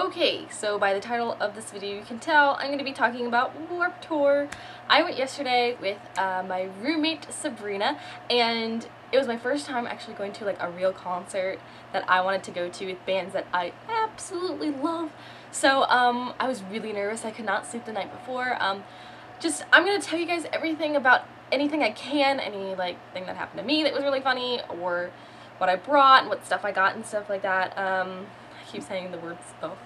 Okay, so by the title of this video you can tell I'm going to be talking about Warped Tour. I went yesterday with my roommate Sabrina, and it was my first time actually going to like a real concert that I wanted to go to with bands that I absolutely love. So I was really nervous. I could not sleep the night before. I'm going to tell you guys everything about anything I can, any like thing that happened to me that was really funny, or what I brought and what stuff I got and stuff like that. I keep saying the words both.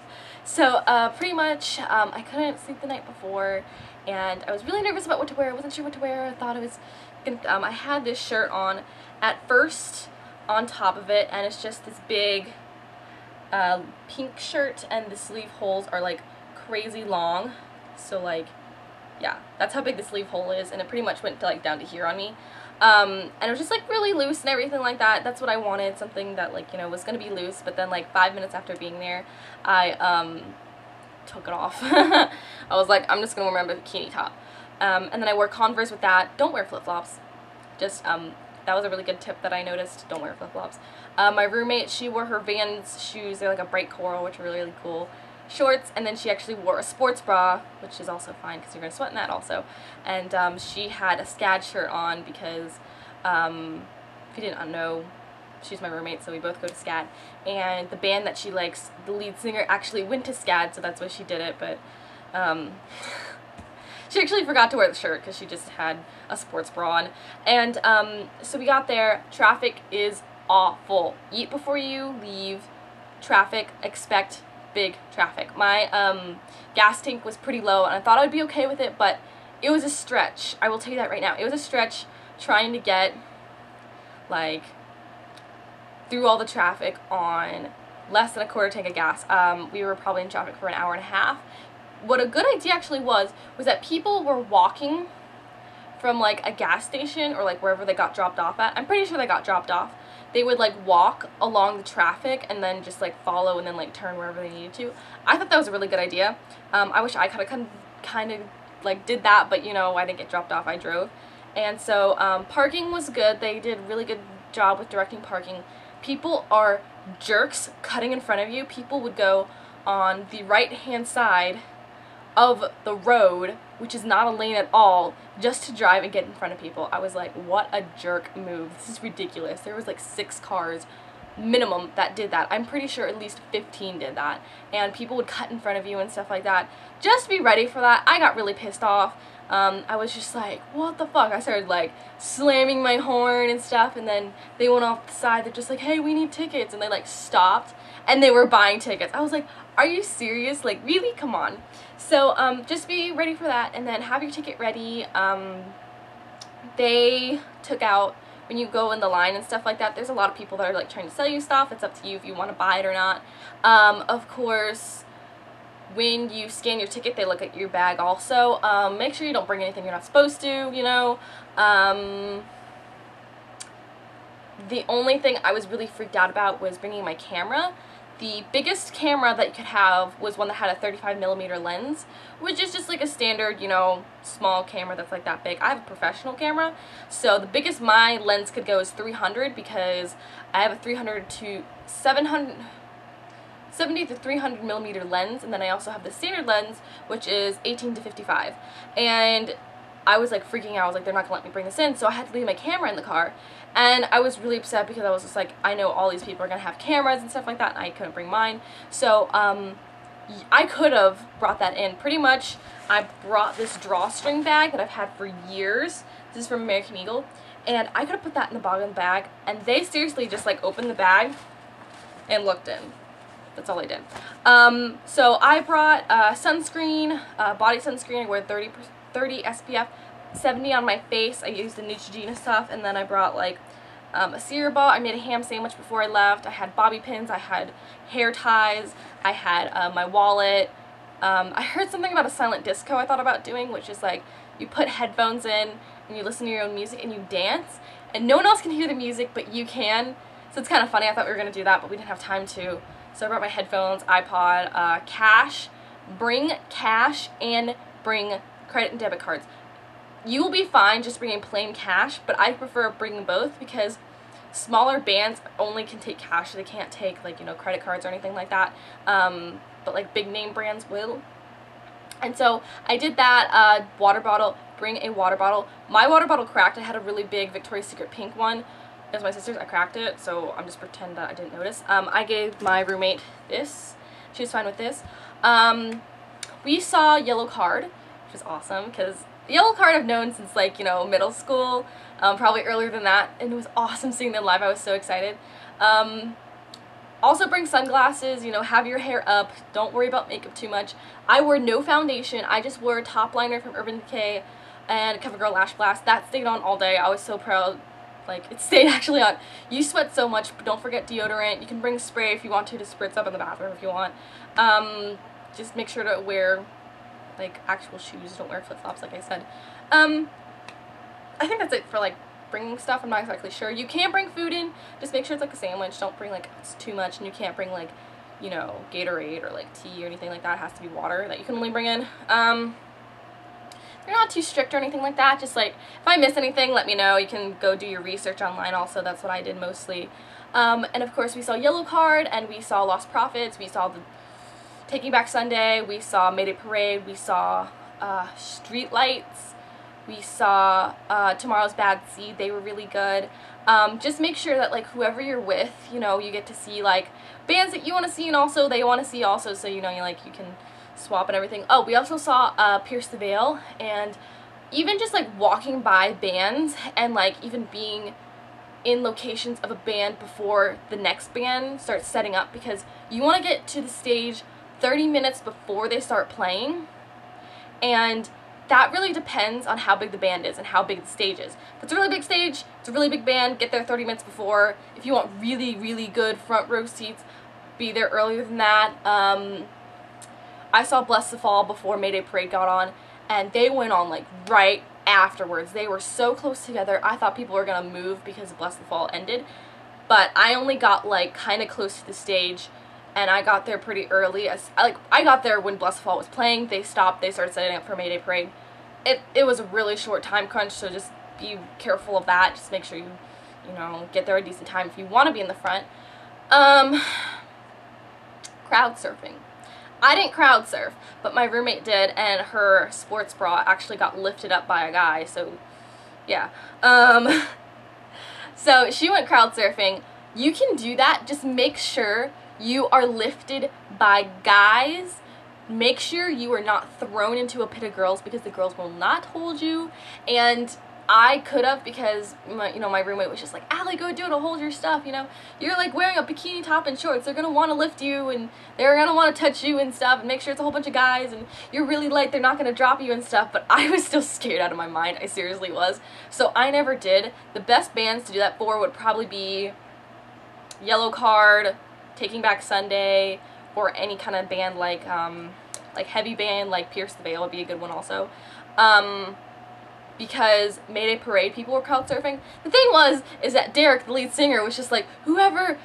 So pretty much I couldn't sleep the night before, and I was really nervous about what to wear. I wasn't sure what to wear. I thought I was gonna, I had this shirt on at first on top of it, and it's just this big pink shirt, and the sleeve holes are like crazy long. So like, yeah, that's how big the sleeve hole is, and it pretty much went to, like down to here on me. And it was just like really loose and everything like that. That's what I wanted, something that like, you know, was gonna be loose. But then like 5 minutes after being there, I took it off. I was like, I'm just gonna wear my bikini top. And then I wore Converse with that. Don't wear flip-flops. Just that was a really good tip that I noticed. Don't wear flip-flops. My roommate, she wore her Vans shoes. They're like a bright coral, which are really, really cool. Shorts, and then she actually wore a sports bra, which is also fine because you're going to sweat in that also. And she had a SCAD shirt on because, if you didn't know, she's my roommate, so we both go to SCAD. And the band that she likes, the lead singer, actually went to SCAD, so that's why she did it. But she actually forgot to wear the shirt because she just had a sports bra on. And so we got there. Traffic is awful. Eat before you leave. Traffic, expect big traffic. My gas tank was pretty low, and I thought I would be okay with it, but it was a stretch. I will tell you that right now. It was a stretch trying to get like through all the traffic on less than a quarter tank of gas. We were probably in traffic for an hour and a half. What a good idea actually was that people were walking from like a gas station or like wherever they got dropped off at. I'm pretty sure they got dropped off. They would like walk along the traffic and then just like follow and then like turn wherever they needed to. I thought that was a really good idea. I wish I could have kind of like did that, but you know, I didn't get dropped off, I drove. And so parking was good. They did a really good job with directing parking. People are jerks cutting in front of you. People would go on the right hand side of the road, which is not a lane at all, just to drive and get in front of people. I was like, what a jerk move. This is ridiculous. There was like 6 cars minimum that did that. I'm pretty sure at least 15 did that. And people would cut in front of you and stuff like that. Just be ready for that. I got really pissed off. I was just like, what the fuck? I started like slamming my horn and stuff, and then they went off the side. They're just like, hey, we need tickets. And they like stopped, and they were buying tickets. I was like, are you serious? Like, really? Come on. So just be ready for that, and then have your ticket ready. They took out, when you go in the line and stuff like that, there's a lot of people that are like trying to sell you stuff. It's up to you if you want to buy it or not. Of course, when you scan your ticket, they look at your bag also. Make sure you don't bring anything you're not supposed to, you know. The only thing I was really freaked out about was bringing my camera. The biggest camera that you could have was one that had a 35mm lens, which is just like a standard, you know, small camera that's like that big. I have a professional camera, so the biggest my lens could go is 300, because I have a 70 to 300mm lens, and then I also have the standard lens, which is 18 to 55. And I was like freaking out. I was like, they're not gonna let me bring this in, so I had to leave my camera in the car. And I was really upset because I was just like, I know all these people are gonna have cameras and stuff like that, and I couldn't bring mine. So I could have brought that in. Pretty much, I brought this drawstring bag that I've had for years. This is from American Eagle, and I could have put that in the bottom of the bag, and they seriously just like opened the bag and looked in. That's all I did. So I brought sunscreen, body sunscreen. I wear 30 SPF, 70 on my face. I used the Neutrogena stuff, and then I brought like a cereal ball. I made a ham sandwich before I left. I had bobby pins. I had hair ties. I had my wallet. I heard something about a silent disco I thought about doing, which is like you put headphones in and you listen to your own music and you dance, and no one else can hear the music, but you can. So it's kind of funny. I thought we were going to do that, but we didn't have time to. So I brought my headphones, iPod, cash. Bring cash and bring credit and debit cards. You will be fine just bringing plain cash, but I prefer bringing both because Smaller bands only can take cash, they can't take like, you know, credit cards or anything like that, but like big name brands will. And so I did that. Water bottle, bring a water bottle. My water bottle cracked. I had a really big Victoria's Secret pink one. It was my sister's. I cracked it, so I'm just pretend that I didn't notice. I gave my roommate this. She was fine with this. We saw Yellow Card, which is awesome because Yellow Card I've known since like, you know, middle school, probably earlier than that, and it was awesome seeing them live. I was so excited. Also bring sunglasses, you know, have your hair up, don't worry about makeup too much. I wore no foundation, I just wore a top liner from Urban Decay and CoverGirl Lash Blast. That stayed on all day. I was so proud, like, it stayed actually on. You sweat so much, but don't forget deodorant. You can bring spray if you want to spritz up in the bathroom if you want. Just make sure to wear, like, actual shoes, don't wear flip-flops like I said. I think that's it for, like, bringing stuff. I'm not exactly sure. You can bring food in, just make sure it's like a sandwich. Don't bring like it's too much, and you can't bring like, you know, Gatorade or like tea or anything like that. It has to be water that you can only bring in. They're not too strict or anything like that. Just like if I miss anything, let me know. You can go do your research online also. That's what I did mostly. And of course we saw Yellow Card, and we saw Lost Profits, we saw the Taking Back Sunday, we saw Mayday Parade, we saw Street Lights, we saw Tomorrow's Bad Seed. They were really good. Just make sure that like whoever you're with, you know, you get to see like bands that you want to see and also they want to see also, so you know you can swap and everything. Oh, we also saw Pierce the Veil, and even just like walking by bands and like even being in locations of a band before the next band starts setting up, because you want to get to the stage 30 minutes before they start playing, and that really depends on how big the band is and how big the stage is. If it's a really big stage, it's a really big band, get there 30 minutes before. If you want really, really good front row seats, be there earlier than that. I saw Bless the Fall before Mayday Parade got on, and they went on like right afterwards. They were so close together. I thought people were gonna move because Bless the Fall ended, but I only got like kind of close to the stage, and I got there pretty early. I got there when Bless the Fall was playing. They stopped. They started setting up for Mayday Parade. It was a really short time crunch, so just be careful of that. Just make sure you know, get there a decent time if you want to be in the front. Crowd surfing. I didn't crowd surf, but my roommate did, and her sports bra actually got lifted up by a guy, so yeah. So she went crowd surfing. You can do that, just make sure you are lifted by guys. Make sure you are not thrown into a pit of girls, because the girls will not hold you. And I could have, because my roommate was just like, Allie, go do it, I'll hold your stuff, you know. You're like wearing a bikini top and shorts, they're gonna want to lift you, and they're gonna want to touch you and stuff, and make sure it's a whole bunch of guys, and you're really light, they're not gonna drop you and stuff. But I was still scared out of my mind, I seriously was. So I never did. The best bands to do that for would probably be Yellow Card, Taking Back Sunday, or any kind of band like heavy band like Pierce the Veil would be a good one also. Because Mayday Parade people were crowd surfing. The thing is that Derek, the lead singer, was just like, I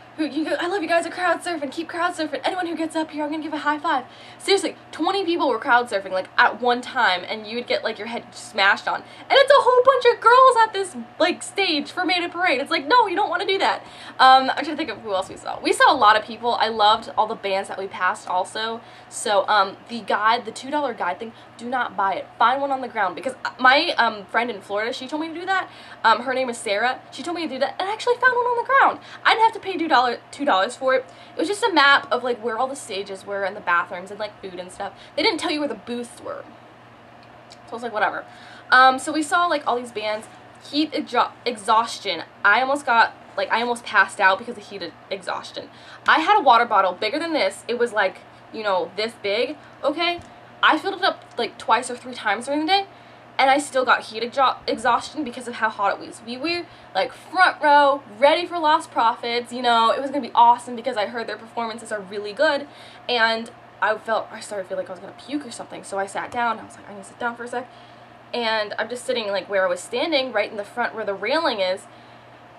love you guys are crowd surfing, keep crowd surfing. Anyone who gets up here, I'm gonna give a high five. Seriously, 20 people were crowd surfing like at one time, and you would get like your head smashed on. And it's a whole bunch of girls at this like stage for Mayday Parade. It's like, no, you don't want to do that. I'm trying to think of who else we saw. We saw a lot of people. I loved all the bands that we passed also. So the $2 guide thing, do not buy it. Find one on the ground, because my friend in Florida, she told me to do that. Her name is Sarah. She told me to do that, and I actually found one on the ground. I didn't have to pay $2 for it. It was just a map of like where all the stages were and the bathrooms and like food and stuff. They didn't tell you where the booths were. So I was like, whatever. So we saw like all these bands. Heat exhaustion. I almost passed out because of heat exhaustion. I had a water bottle bigger than this. It was like, you know, this big, okay? I filled it up like twice or 3 times during the day, and I still got heat exhaustion because of how hot it was. We were like front row, ready for Lost Profits, you know, it was gonna be awesome because I heard their performances are really good, and I started to feel like I was gonna puke or something, so I sat down. I was like, I need to sit down for a sec, and I'm just sitting like where I was standing, right in the front where the railing is,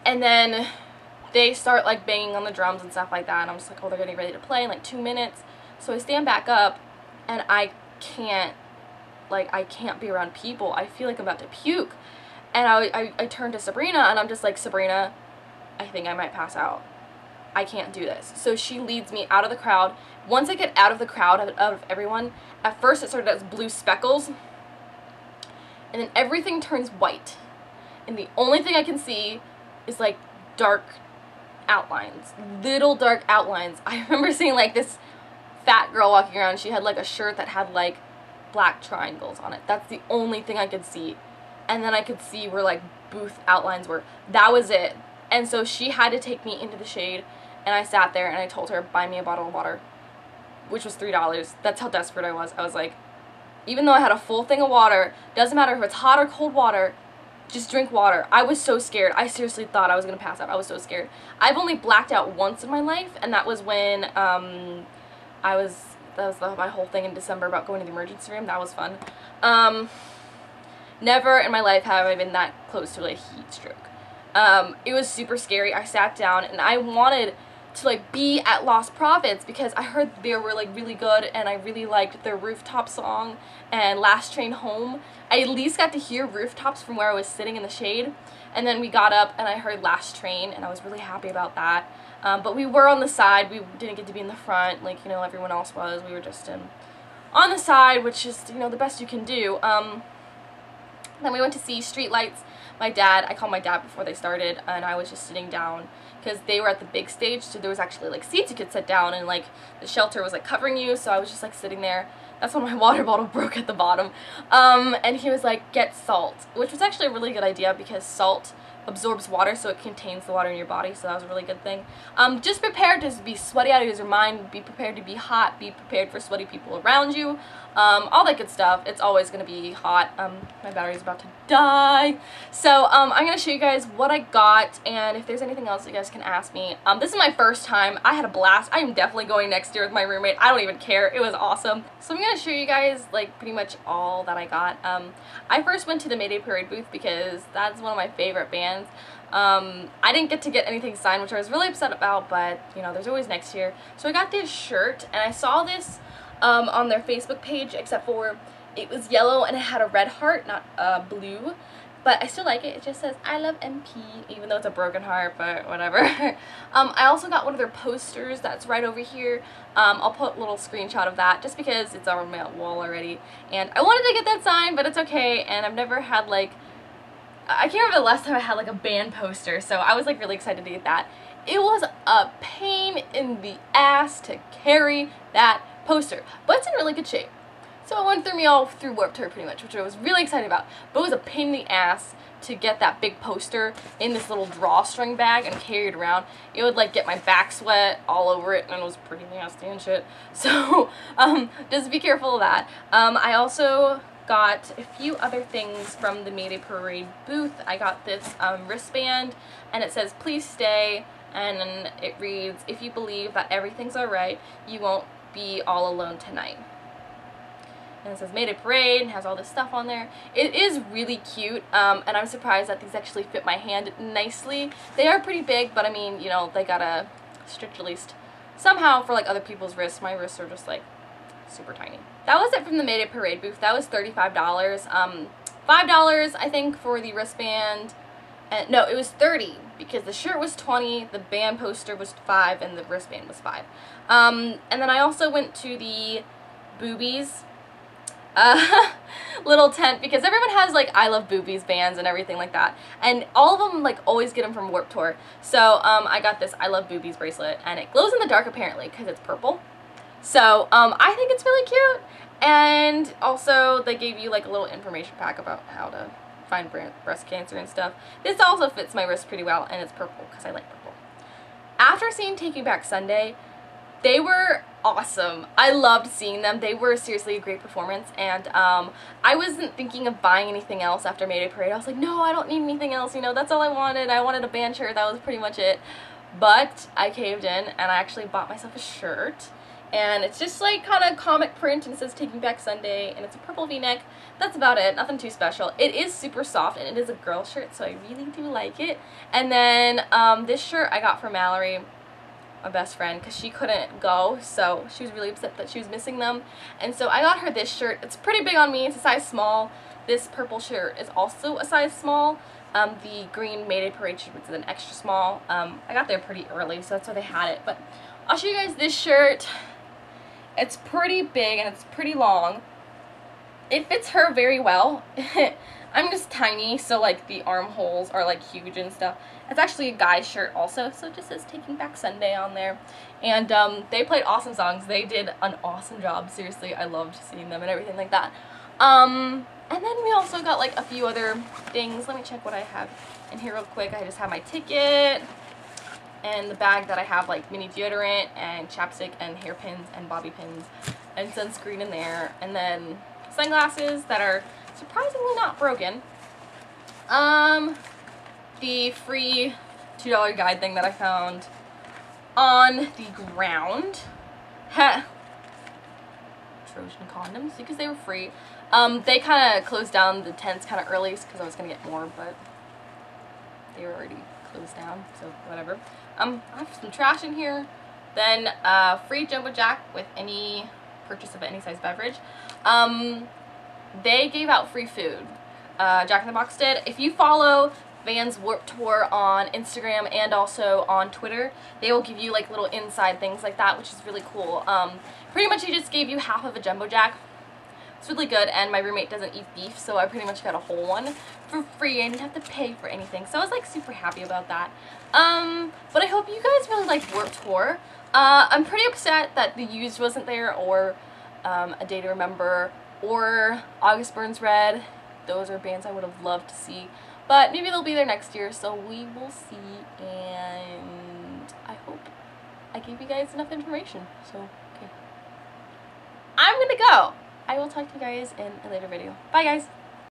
and then they start like banging on the drums and stuff like that, and I'm just like, oh, they're getting ready to play in like 2 minutes. So I stand back up, and I can't be around people. I feel like I'm about to puke. And I turn to Sabrina, and I'm just like, Sabrina, I think I might pass out. I can't do this. So she leads me out of the crowd. Once I get out of the crowd, out of everyone, at first it started as blue speckles, and then everything turns white. And the only thing I can see is like dark outlines, little dark outlines. I remember seeing like this fat girl walking around. She had like a shirt that had like black triangles on it. That's the only thing I could see. And then I could see where like booth outlines were. That was it. And so she had to take me into the shade, and I sat there and I told her, buy me a bottle of water, which was $3. That's how desperate I was. I was like, even though I had a full thing of water, doesn't matter if it's hot or cold water, just drink water. I was so scared. I seriously thought I was going to pass out. I was so scared. I've only blacked out once in my life, and that was when that was my whole thing in December about going to the emergency room. That was fun. Never in my life have I been that close to a heat stroke. It was super scary. I sat down and I wanted to like be at Lost Prophets because I heard they were like really good, and I really liked their Rooftop song and Last Train Home. I at least got to hear Rooftops from where I was sitting in the shade, and then we got up and I heard Last Train, and I was really happy about that. But we were on the side. We didn't get to be in the front like, you know, everyone else was. We were just on the side, which is, you know, the best you can do. Then we went to see Streetlights. I called my dad before they started, and I was just sitting down because they were at the big stage, so there was actually like seats you could sit down, and like the shelter was like covering you, so I was just like sitting there. That's when my water bottle broke at the bottom. And he was like, get salt, which was actually a really good idea because salt absorbs water, so it contains the water in your body, so that was a really good thing. Just prepare to be sweaty out of your mind, be prepared to be hot, be prepared for sweaty people around you, all that good stuff. It's always going to be hot. My battery's about to die. So I'm going to show you guys what I got, and if there's anything else you guys can ask me. This is my first time. I had a blast. I am definitely going next year with my roommate. I don't even care. It was awesome. So I'm going to show you guys like pretty much all that I got. I first went to the Mayday Parade booth because that's one of my favorite bands. I didn't get to get anything signed, which I was really upset about, but you know, there's always next year. So I got this shirt, and I saw this on their Facebook page, except for it was yellow and it had a red heart, not blue, but I still like it. It just says I love MP, even though it's a broken heart, but whatever. I also got one of their posters that's right over here. I'll put a little screenshot of that just because it's on my wall already, and I wanted to get that signed, but it's okay. And I've never had like, I can't remember the last time I had like a band poster, so I was like really excited to get that. It was a pain in the ass to carry that poster, but it's in really good shape. So it went through me all through Warped Tour pretty much, which I was really excited about. But it was a pain in the ass to get that big poster in this little drawstring bag and carry it around. It would like get my back sweat all over it, and it was pretty nasty and shit. So just be careful of that. I also got a few other things from the Mayday Parade booth. I got this wristband, and it says please stay, and then it reads, if you believe that everything's alright, you won't be all alone tonight. And it says Mayday Parade and has all this stuff on there. It is really cute, and I'm surprised that these actually fit my hand nicely. They are pretty big, but I mean, you know, they gotta stretch at least somehow for like other people's wrists. My wrists are just like super tiny. That was it from the Mayday Parade booth. That was $35. $5 I think for the wristband. No, it was $30 because the shirt was $20, the band poster was $5, and the wristband was $5. And then I also went to the Boobies little tent because everyone has like I Love Boobies bands and everything like that, and all of them like always get them from Warped Tour. So I got this I Love Boobies bracelet, and it glows in the dark apparently because it's purple. So I think it's really cute, and also they gave you like a little information pack about how to find breast cancer and stuff. This also fits my wrist pretty well, and it's purple because I like purple. After seeing Taking Back Sunday, they were awesome. I loved seeing them. They were seriously a great performance, and I wasn't thinking of buying anything else after Mayday Parade. I was like, no, I don't need anything else, you know, that's all I wanted. I wanted a band shirt, that was pretty much it. But I caved in, and I actually bought myself a shirt, and it's just like kind of comic print, and it says Taking Back Sunday, and it's a purple v-neck. That's about it, nothing too special. It is super soft, and it is a girl shirt, so I really do like it. And then this shirt I got from Mallory, my best friend, because she couldn't go, so she was really upset that she was missing them, and so I got her this shirt. It's pretty big on me, it's a size small. This purple shirt is also a size small, The green Mayday Parade shirt was an extra small. I got there pretty early, so that's why they had it. But I'll show you guys this shirt. It's pretty big and it's pretty long. It fits her very well. I'm just tiny, so like the armholes are like huge and stuff. It's actually a guy's shirt also, so it just says Taking Back Sunday on there. And they played awesome songs. They did an awesome job. Seriously, I loved seeing them and everything like that. And then we also got like a few other things. Let me check what I have in here real quick. I just have my ticket and the bag that I have like mini deodorant and chapstick and hairpins and bobby pins and sunscreen in there. And then sunglasses that are surprisingly not broken. The free $2 guide thing that I found on the ground. Trojan condoms because they were free. They kind of closed down the tents kind of early because I was going to get more, but they were already closed down, so whatever. I have some trash in here. Then free Jumbo Jack with any purchase of any size beverage. They gave out free food. Jack in the Box did. If you follow Vans Warped Tour on Instagram and also on Twitter, they will give you like little inside things like that, which is really cool. Pretty much they just gave you half of a Jumbo Jack. It's really good, and my roommate doesn't eat beef, so I pretty much got a whole one for free. I didn't have to pay for anything, so I was like super happy about that. But I hope you guys really liked Warped Tour. I'm pretty upset that The Used wasn't there, or A Day to Remember, or August Burns Red. Those are bands I would have loved to see, but maybe they'll be there next year, so we will see. And I hope I gave you guys enough information. So okay, I'm gonna go. I will talk to you guys in a later video. Bye guys.